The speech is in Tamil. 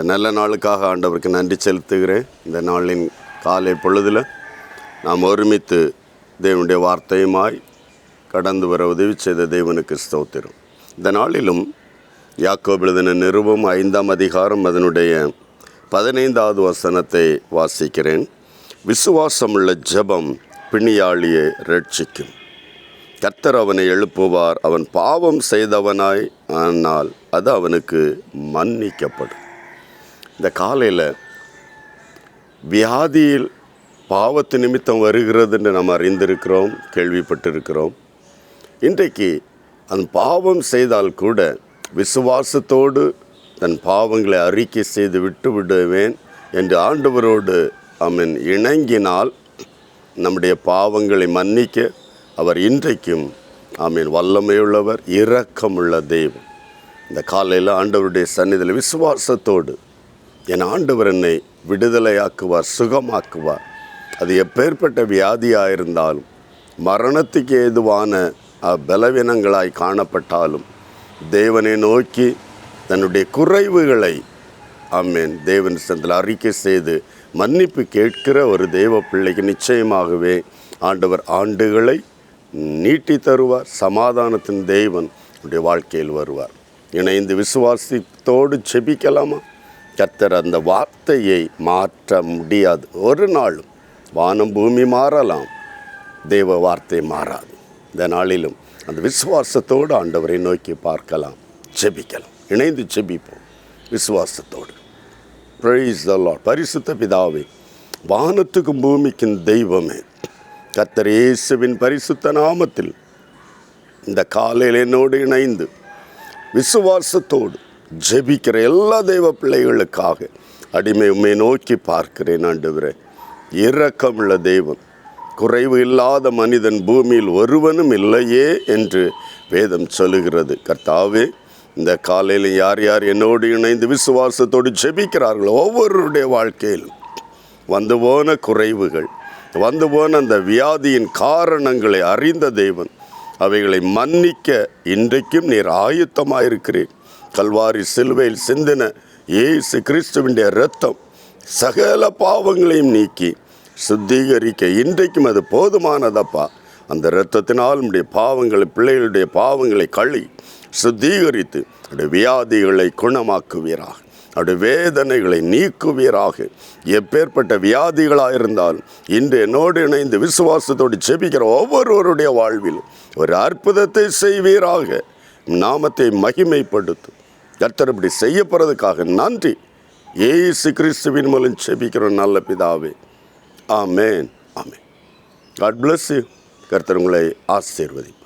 நல்ல நாளுக்காக ஆண்டவருக்கு நன்றி செலுத்துகிறேன். இந்த நாளின் காலை பொழுதில் நாம் ஒருமித்து தேவனுடைய வார்த்தையுமாய் கடந்து வர உதவி செய்த தேவனுக்கு ஸ்தோத்திரம். இந்த நாளிலும் யாக்கோபு எழுதின நிருபம் 5ஆம் அதிகாரம் அதனுடைய 15வது வசனத்தை வாசிக்கிறேன். விசுவாசமுள்ள ஜெபம் பிணியாளியை ரட்சிக்கும். கர்த்தர் அவனை எழுப்புவார். அவன் பாவம் செய்தவனாய் ஆனால் அது அவனுக்கு மன்னிக்கப்படும். இந்த காலையில் வியாதியில் பாவத்து நிமித்தம் வருகிறது என்று நாம் அறிந்திருக்கிறோம், கேள்விப்பட்டிருக்கிறோம். இன்றைக்கு அந்த பாவம் செய்தால் கூட விசுவாசத்தோடு தன் பாவங்களை அறிக்கை செய்து விட்டு விடுவேன் என்று ஆண்டவரோடு அவன் இணங்கினால் நம்முடைய பாவங்களை மன்னிக்க அவர் இன்றைக்கும் வல்லமையுள்ளவர், இரக்கமுள்ள தெய்வம். இந்த காலையில் ஆண்டவருடைய சந்நிதியில் விசுவாசத்தோடு என் ஆண்டவர் என்னை விடுதலையாக்குவார், சுகமாக்குவார். அது எப்பேற்பட்ட வியாதியாக இருந்தாலும், மரணத்துக்கு ஏதுவான பலவீனங்களாய் காணப்பட்டாலும் தேவனை நோக்கி தன்னுடைய குறைவுகளை தேவன் சந்தில் அறிக்கை செய்து மன்னிப்பு கேட்கிற ஒரு தேவ பிள்ளைக்கு நிச்சயமாகவே ஆண்டவர் ஆண்டுகளை நீட்டி தருவார். சமாதானத்தின் தேவன் உடைய வாழ்க்கையில் வருவார். இணைந்து விசுவாசத்தோடு ஜெபிக்கலாமா? கர்த்தர் அந்த வார்த்தையை மாற்ற முடியாது. ஒரு நாளும் வானம் பூமி மாறலாம், தேவ வார்த்தை மாறாது. இந்த நாளிலும் அந்த விசுவாசத்தோடு ஆண்டவரை நோக்கி பார்க்கலாம், ஜெபிக்கலாம். இணைந்து ஜெபிப்போம் விசுவாசத்தோடு. Praise the Lord. பரிசுத்த பிதாவே, வானத்துக்கும் பூமிக்கும் தெய்வமே, கர்த்தர் இயேசுவின் பரிசுத்த நாமத்தில் இந்த காலையில் என்னோடு இணைந்து விசுவாசத்தோடு ஜெபிக்கிற எல்லா தெய்வ பிள்ளைகளுக்காக அடிமை உம்மை நோக்கி பார்க்கிறேன். ஆண்டவரே, இரக்கமுள்ள தெய்வம், குறைவு இல்லாத மனிதன் பூமியில் ஒருவனும் இல்லையே என்று வேதம் சொல்லுகிறது. கர்த்தாவே, இந்த காலையில் யார் யார் என்னோடு இணைந்து விசுவாசத்தோடு ஜெபிக்கிறார்களோ ஒவ்வொருடைய வாழ்க்கையிலும் வந்து போன குறைவுகள், வந்து போன அந்த வியாதியின் காரணங்களை அறிந்த தேவன் அவைகளை மன்னிக்க இன்றைக்கும் நீர் ஆயத்தமாயிருக்கிறேன். கல்வாரி சிலுவையில் சிந்தின இயேசு கிறிஸ்துவினுடைய இரத்தம் சகல பாவங்களையும் நீக்கி சுத்திகரிக்க இன்றைக்கும் அது போதுமானதப்பா. அந்த இரத்தத்தினால் நம்முடைய பாவங்களை, பிள்ளைகளுடைய பாவங்களை கழுவி சுத்திகரித்து அவருடைய வியாதிகளை குணமாக்குவீராக, அவருடைய வேதனைகளை நீக்குவீராக. எப்பேற்பட்ட வியாதிகளாக இருந்தாலும் இன்று என்னோடு இணைந்து விசுவாசத்தோடு ஜெபிக்கிற ஒவ்வொருவருடைய வாழ்விலும் ஒரு அற்புதத்தை செய்வீராக. நாமத்தை மகிமைப்படுத்தும். கர்த்தர் இப்படி செய்யப்படுறதுக்காக நன்றி. இயேசு கிறிஸ்துவின் மூலம் ஜெபிக்கிற நல்ல பிதாவே, ஆமென், ஆமென். God bless you. கர்த்தர் உங்களை ஆசீர்வதிப்பார்.